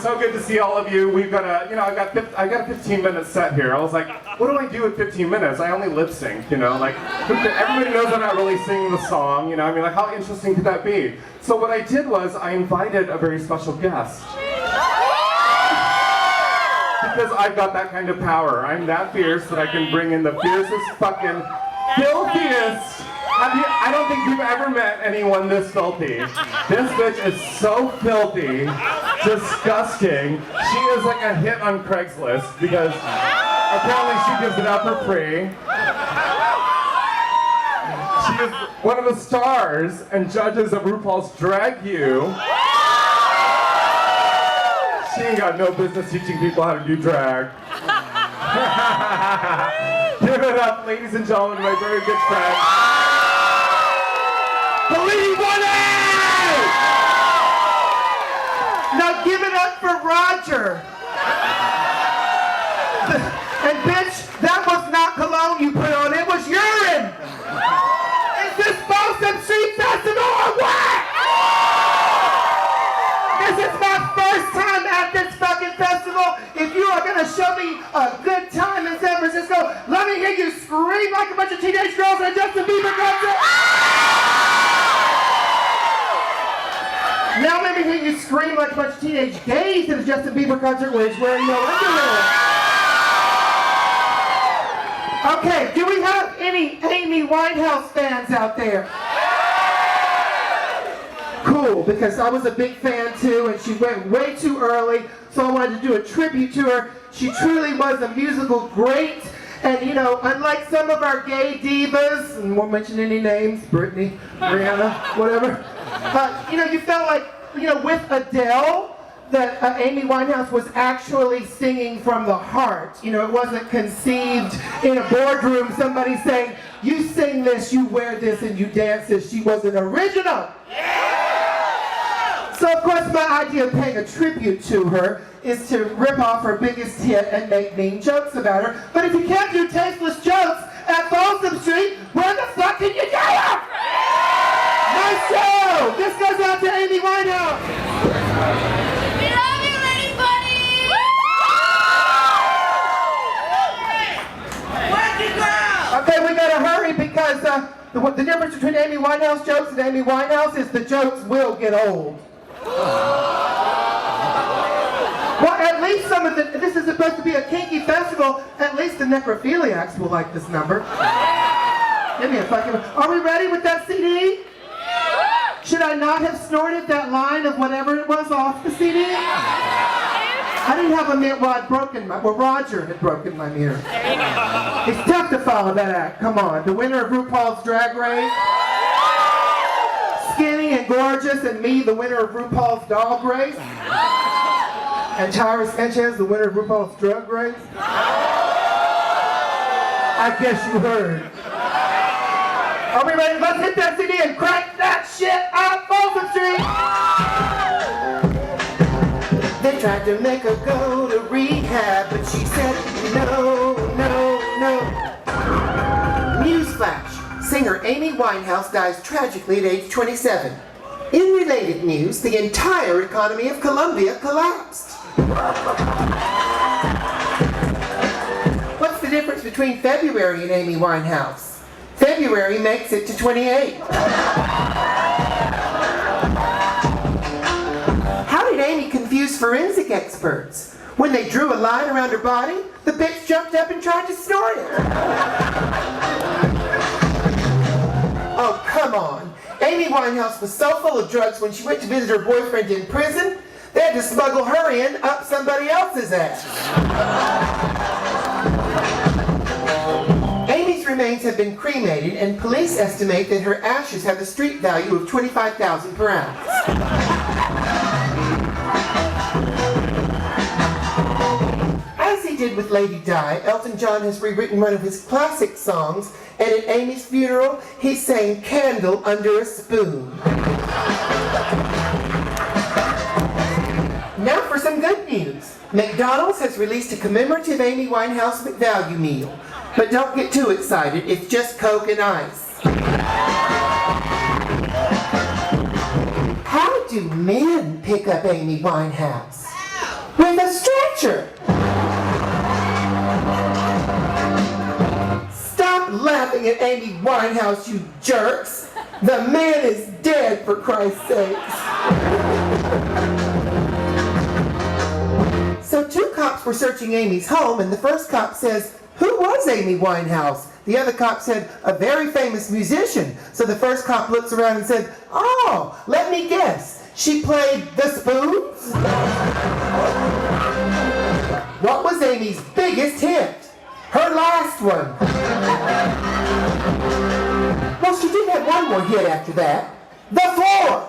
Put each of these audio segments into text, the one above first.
so good to see all of you. We've got a, I got a 15-minute set here. I was like, what do I do with 15 minutes? I only lip sync, like, everybody knows I'm not really singing the song, I mean, like, how interesting could that be? So what I did was I invited a very special guest. Because I've got that kind of power. I'm that fierce that I can bring in the fiercest fucking filthiest. I don't think you've ever met anyone this filthy. This bitch is so filthy, disgusting. She is like a hit on Craigslist because apparently she gives it up for free. She is one of the stars and judges of RuPaul's Drag You. She ain't got no business teaching people how to do drag. Give it up, ladies and gentlemen, my very good friend. Believe what is! Now give it up for Roger. And bitch, that was not cologne you put on, it was urine. Is this Folsom Street Festival or what? This is my first time at this fucking festival. If you are gonna show me a good time in San Francisco, let me hear you scream like a bunch of teenage girls at Justin Bieber concert. Now let me hear you scream like a bunch of teenage gays at a Justin Bieber concert where he's wearing no underwear. Okay, do we have any Amy Winehouse fans out there? Cool, because I was a big fan too, and she went way too early, so I wanted to do a tribute to her. She truly was a musical great, and unlike some of our gay divas, and won't mention any names, Britney, Rihanna, whatever, you felt like, with Adele, that Amy Winehouse was actually singing from the heart. It wasn't conceived in a boardroom, somebody saying, you sing this, you wear this, and you dance this. She was an original. So of course my idea of paying a tribute to her is to rip off her biggest hit and make mean jokes about her. But if you can't do tasteless jokes at Folsom Street, where the fuck can you do them? Nice show! This goes out to Amy Winehouse. We love you, Lady Bunny! Working girl! Okay, we gotta hurry because the difference between Amy Winehouse jokes and Amy Winehouse is the jokes will get old. Well, at least this is supposed to be a kinky festival, at least the necrophiliacs will like this number. Give me a fucking... Are we ready with that CD? Should I not have snorted that line of whatever it was off the CD? I didn't have a mint rod broken. Roger had broken my mirror. It's tough to follow that act. Come on. The winner of RuPaul's Drag Race. Skinny and gorgeous, and me, the winner of RuPaul's Dog Race. And Tyra Sanchez, the winner of RuPaul's Drug Race. I guess you heard. Are we ready? Let's hit that CD and crank that shit up Folsom Street! They tried to make her go to rehab, but she said no, no, no. Newsflash. Singer Amy Winehouse dies tragically at age 27. In related news, the entire economy of Colombia collapsed. What's the difference between February and Amy Winehouse? February makes it to 28. How did Amy confuse forensic experts? When they drew a line around her body, the bitch jumped up and tried to snort it. Oh, come on. Amy Winehouse was so full of drugs when she went to visit her boyfriend in prison, they had to smuggle her in up somebody else's ass. Amy's remains have been cremated, and police estimate that her ashes have a street value of $25,000 per ounce. As he did with Lady Di, Elton John has rewritten one of his classic songs, and at Amy's funeral, he sang Candle Under a Spoon. Now for some good news. McDonald's has released a commemorative Amy Winehouse McValue meal. But don't get too excited, it's just Coke and ice. How do men pick up Amy Winehouse? picture. Stop laughing at Amy Winehouse, you jerks. The man is dead, for Christ's sakes. So 2 cops were searching Amy's home, and the first cop says, "Who was Amy Winehouse?" The other cop said, "A very famous musician." So the first cop looks around and said, "Oh, let me guess. She played the Spoons?" What was Amy's biggest hit? Her last one. Well, she did have one more hit after that. The Floor.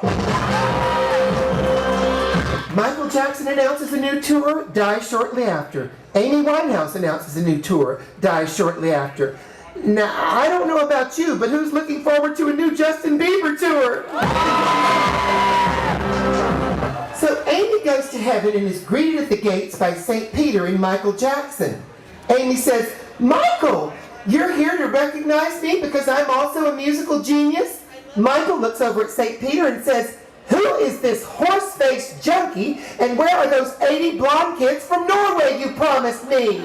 Michael Jackson announces a new tour, dies shortly after. Amy Winehouse announces a new tour, dies shortly after. Now, I don't know about you, but who's looking forward to a new Justin Bieber tour? So Amy goes to heaven and is greeted at the gates by St. Peter and Michael Jackson. Amy says, "Michael, you're here to recognize me because I'm also a musical genius?" Michael looks over at St. Peter and says, "Who is this horse-faced junkie, and where are those 80 blonde kids from Norway you promised me?"